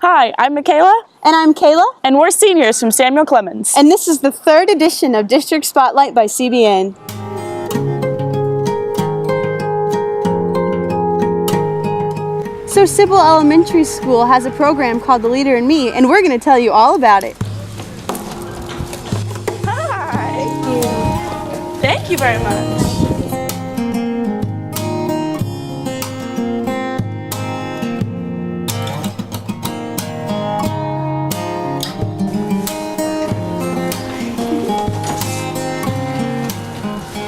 Hi, I'm Michaela. And I'm Kayla. And we're seniors from Samuel Clemens. And this is the 3rd edition of District Spotlight by CBN. So Sybil Elementary School has a program called The Leader in Me, and we're going to tell you all about it. Hi. Thank you very much.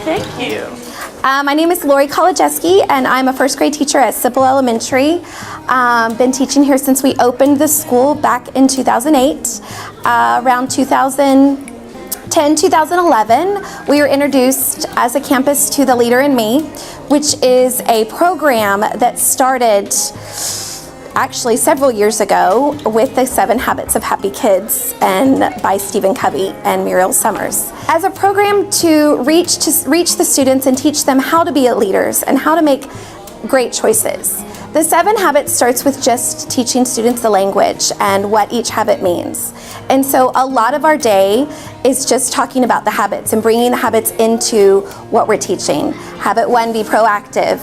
Thank you. My name is Lori Kolodziejski, and I'm a first grade teacher at Sybil Elementary. Been teaching here since we opened the school back in 2008. Around 2010, 2011, we were introduced as a campus to The Leader in Me, which is a program that started actually several years ago with the 7 Habits of Happy Kids and by Stephen Covey and Muriel Summers. As a program to reach the students and teach them how to be leaders and how to make great choices. The 7 Habits starts with just teaching students the language and what each habit means. And so a lot of our day is just talking about the habits and bringing the habits into what we're teaching. Habit 1, be proactive.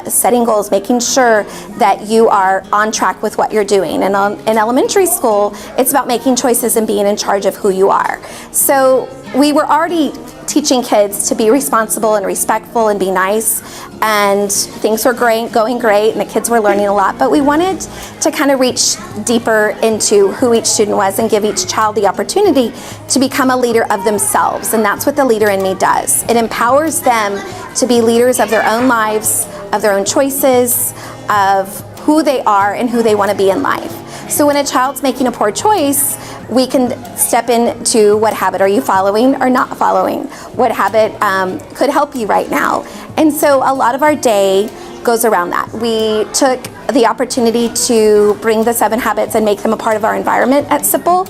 Setting goals, making sure that you are on track with what you're doing. And in elementary school, it's about making choices and being in charge of who you are. So we were already teaching kids to be responsible and respectful and be nice, and things were going great, and the kids were learning a lot, but we wanted to kind of reach deeper into who each student was and give each child the opportunity to become a leader of themselves, and that's what The Leader in Me does. It empowers them to be leaders of their own lives, of their own choices, of who they are and who they want to be in life. So when a child's making a poor choice, we can step into what habit are you following or not following? What habit could help you right now? And so a lot of our day goes around that. We took the opportunity to bring the 7 habits and make them a part of our environment at Sybil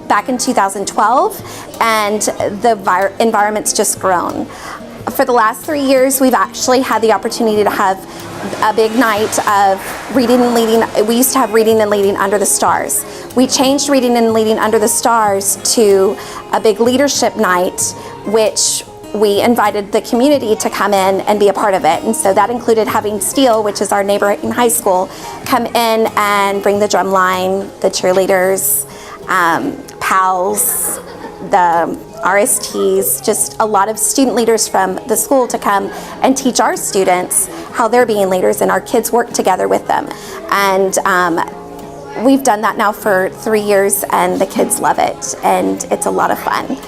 back in 2012, and the environment's just grown. For the last 3 years, we've actually had the opportunity to have a big night of reading and leading. We used to have reading and leading under the stars. We changed reading and leading under the stars to a big leadership night, which we invited the community to come in and be a part of it. And so that included having Steele, which is our neighboring high school, come in and bring the drum line, the cheerleaders, PALs, the RSTs, just a lot of student leaders from the school to come and teach our students how they're being leaders, and our kids work together with them. And we've done that now for 3 years, and the kids love it, and it's a lot of fun.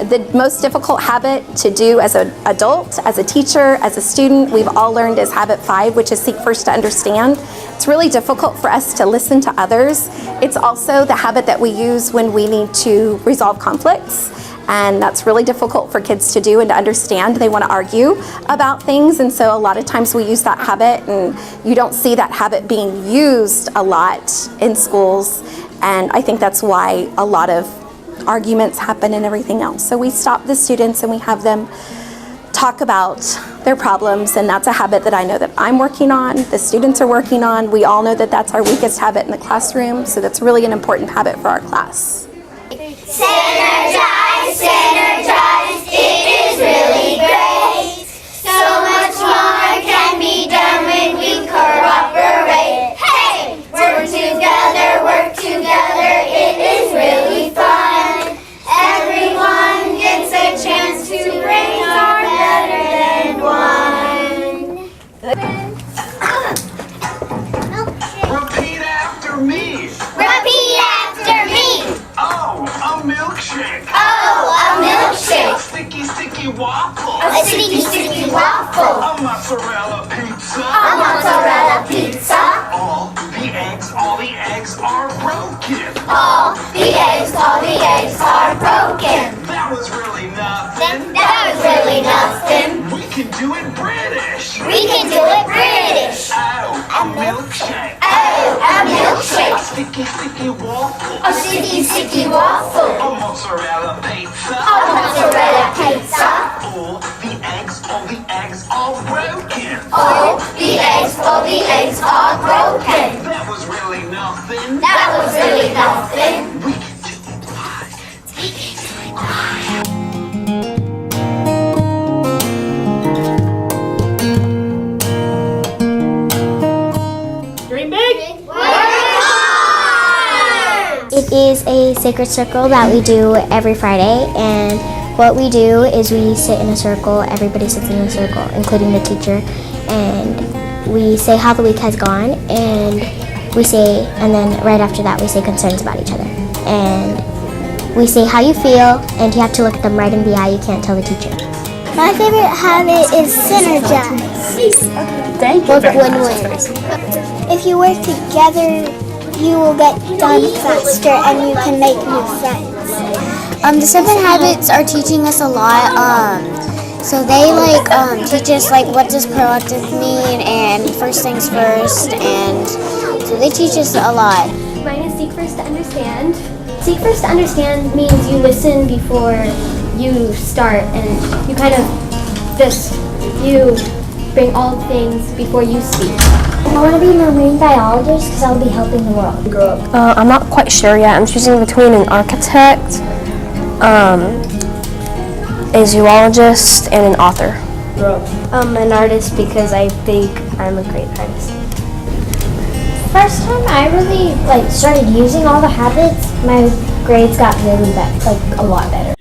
The most difficult habit to do as an adult, as a teacher, as a student, we've all learned is habit 5, which is seek first to understand. It's really difficult for us to listen to others. It's also the habit that we use when we need to resolve conflicts. And that's really difficult for kids to do and to understand. They want to argue about things, and so a lot of times we use that habit, and you don't see that habit being used a lot in schools, and I think that's why a lot of arguments happen and everything else. So we stop the students and we have them talk about their problems, and that's a habit that I know that I'm working on, the students are working on. We all know that that's our weakest habit in the classroom, so that's really an important habit for our class. Synergize, synergize, it is really great. So much more can be done when we cooperate. Hey, work together, it is really fun. Everyone gets a chance to bring our better than one. Repeat after me. Repeat after me. Oh, a milkshake. Oh, a milkshake. A sticky, sticky waffle. A sticky, sticky waffle. A mozzarella pizza. A mozzarella pizza. All the eggs are broken. All the eggs are broken. That was really nothing. That was really nothing. We can do it British. We can do it British. Oh, a milkshake. Oh, a milkshake. A sticky, sticky waffle. A sticky, sticky waffle. A mozzarella pizza. A mozzarella pizza. All the eggs are broken. All the eggs are broken. That was really nothing. That was really nothing. We can do Dream big. It is a sacred circle that we do every Friday, and what we do is we sit in a circle. Everybody sits in a circle, including the teacher, and we say how the week has gone, and then right after that we say concerns about each other, and we say how you feel, and you have to look at them right in the eye. You can't tell the teacher. My favorite habit is synergize. Thank you Work very much. win-win. If you work together, you will get done faster and you can make new friends. The 7 habits are teaching us a lot. So they teach us what does proactive mean and first things first, and so they teach us a lot. Mine is seek first to understand. Seek first to understand means you listen before you start, and you kind of you bring all things before you speak. I want to be a marine biologist because I'll be helping the world. I'm not quite sure yet. I'm choosing between an architect, a zoologist, and an author. An artist because I think I'm a great artist. First time I really started using all the habits, my grades got really bad, a lot better.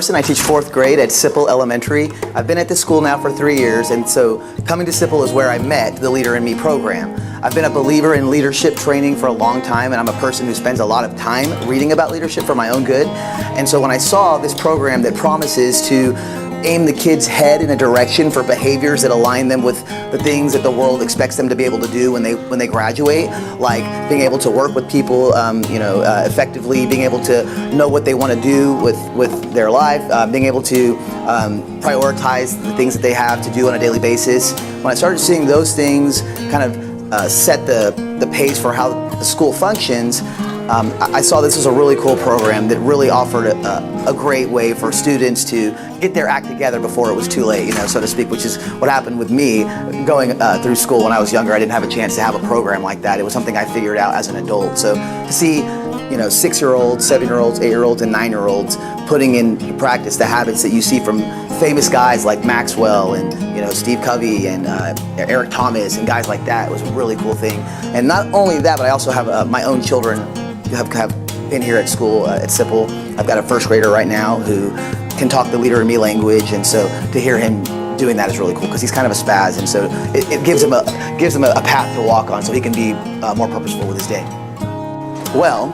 Carson, I teach 4th grade at Sipple Elementary. I've been at this school now for 3 years, and so coming to Sipple is where I met the Leader in Me program. I've been a believer in leadership training for a long time, and I'm a person who spends a lot of time reading about leadership for my own good. And so when I saw this program that promises to aim the kids' head in a direction for behaviors that align them with the things that the world expects them to be able to do when they graduate, like being able to work with people, effectively, being able to know what they want to do with their life, being able to prioritize the things that they have to do on a daily basis. When I started seeing those things kind of set the pace for how the school functions, I saw this was a really cool program that really offered a great way for students to get their act together before it was too late, so to speak, which is what happened with me going through school when I was younger. I didn't have a chance to have a program like that. It was something I figured out as an adult. So to see 6-year-olds, 7-year-olds, 8-year-olds, and 9-year-olds putting in practice the habits that you see from famous guys like Maxwell and Steve Covey and Eric Thomas and guys like that, it was a really cool thing. And not only that, but I also have my own children have been here at school at Sipple. I've got a 1st grader right now who can talk the Leader in Me language, and so to hear him doing that is really cool because he's kind of a spaz, and so it gives him a path to walk on so he can be more purposeful with his day. Well,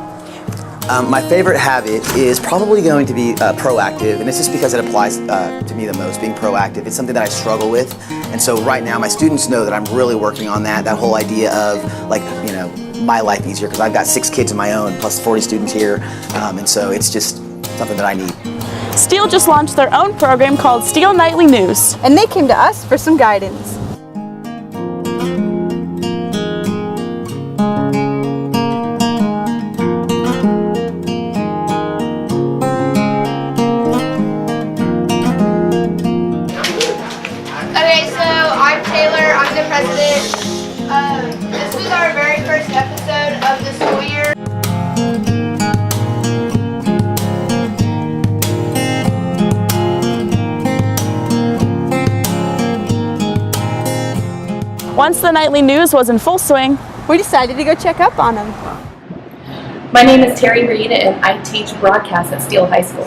my favorite habit is probably going to be proactive, and it's just because it applies to me the most, being proactive. It's something that I struggle with, and so right now my students know that I'm really working on that whole idea of my life easier, because I've got 6 kids of my own plus 40 students here, and so it's just something that I need. Steel just launched their own program called Steel Nightly News. And they came to us for some guidance. Okay, so I'm Taylor, I'm the president. This was our very first episode of the school year. Once the nightly news was in full swing, We decided to go check up on them. My name is Terry Reed and I teach broadcast at Steele High School.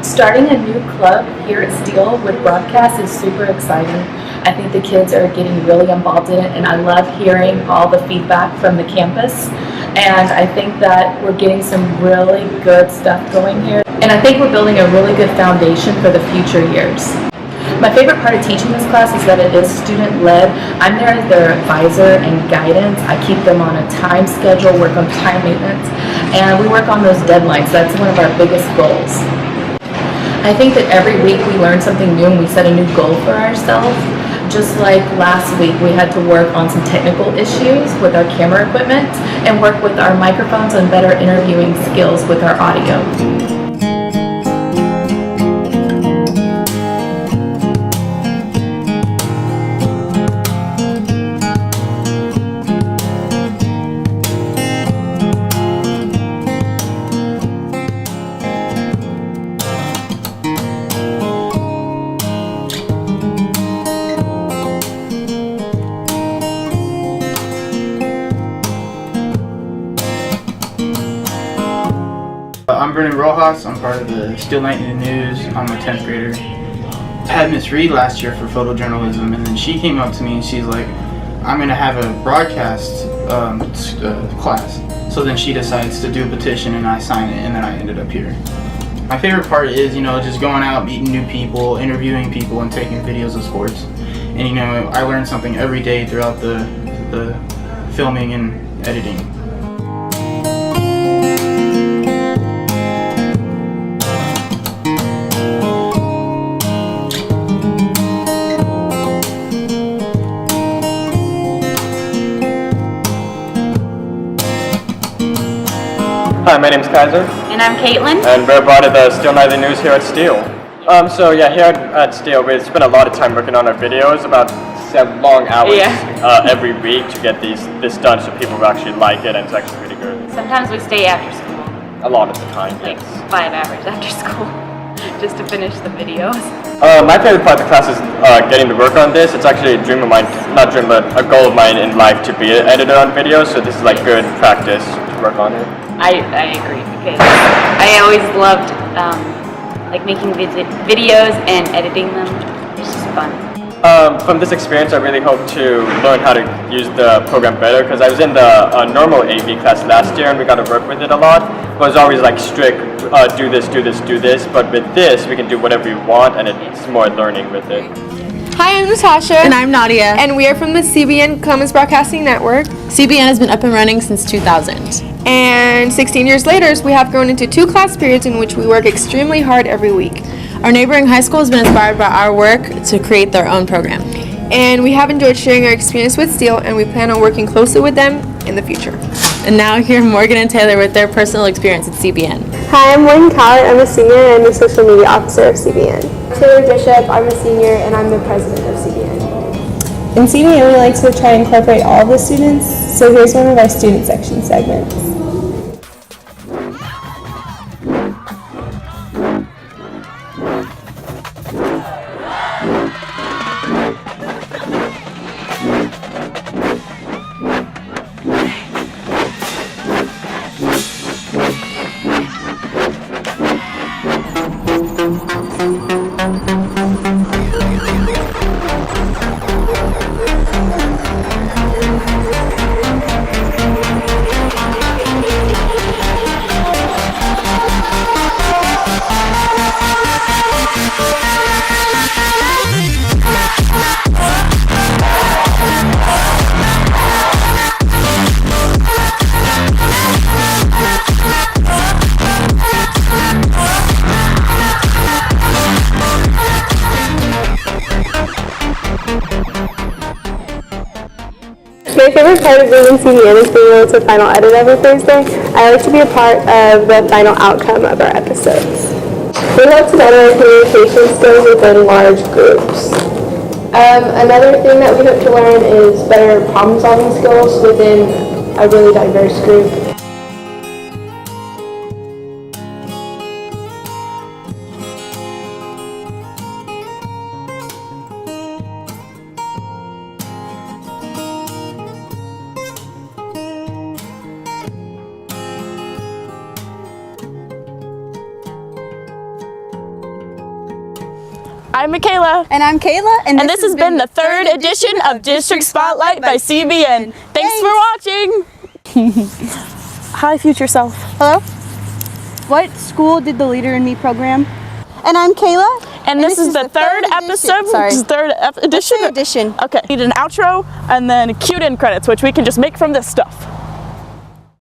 Starting a new club here at Steele with broadcast is super exciting. I think the kids are getting really involved in it, and I love hearing all the feedback from the campus. And I think that we're getting some really good stuff going here. And I think we're building a really good foundation for the future years. My favorite part of teaching this class is that it is student-led. I'm there as their advisor and guidance. I keep them on a time schedule, work on time maintenance, and we work on those deadlines. That's one of our biggest goals. I think that every week we learn something new and we set a new goal for ourselves. Just like last week, we had to work on some technical issues with our camera equipment and work with our microphones on better interviewing skills with our audio. I'm Brennan Rojas. I'm part of the Steele Nightly News. I'm a 10th grader. I had Miss Reed last year for photojournalism, and then she came up to me and she's like, I'm going to have a broadcast class. So then she decides to do a petition and I sign it, and then I ended up here. My favorite part is, just going out, meeting new people, interviewing people, and taking videos of sports. And I learn something every day throughout the filming and editing. Hi, my name's Kaiser. And I'm Caitlin. And we're part of the Steele Nightly News here at Steele. Here at Steele, we spend a lot of time working on our videos, about 7 long hours every week to get this done so people will actually like it and it's actually really good. Sometimes we stay after school. A lot of the time, Like yes. 5 hours after school just to finish the videos. My favorite part of the class is getting to work on this. It's actually a dream of mine, not dream, but a goal of mine in life to be an editor on videos, so this is like good practice to work on it. I agree, because I always loved making videos and editing them. It's just fun. From this experience, I really hope to learn how to use the program better, because I was in the normal AV class last year and we got to work with it a lot. But it was always like strict, do this, do this, do this. But with this, we can do whatever we want, and it's more learning with it. Hi, I'm Natasha. And I'm Nadia. And we are from the CBN Clemens Broadcasting Network. CBN has been up and running since 2000. And 16 years later, we have grown into 2 class periods in which we work extremely hard every week. Our neighboring high school has been inspired by our work to create their own program. And we have enjoyed sharing our experience with Steele, and we plan on working closely with them in the future. And now here Morgan and Taylor with their personal experience at CBN. Hi, I'm Morgan Cowart. I'm a senior and the social media officer of CBN. Taylor Bishop. I'm a senior and I'm the president of CBN. In CBN, we like to try and incorporate all of the students, so here's one of our student section segments. My favorite part of being in CBN is being able to final edit every Thursday. I like to be a part of the final outcome of our episodes. We hope to better our communication skills within large groups. Another thing that we hope to learn is better problem-solving skills within a really diverse group. I'm Michaela. And I'm Kayla. And this has been the third edition of District Spotlight by CBN. Thanks for watching. Hi, future self. Hello. What school did the Leader in Me program? And I'm Kayla. And this is the third episode. Sorry. This is third edition. Edition. Okay. Need an outro and then cute in credits, which we can just make from this stuff.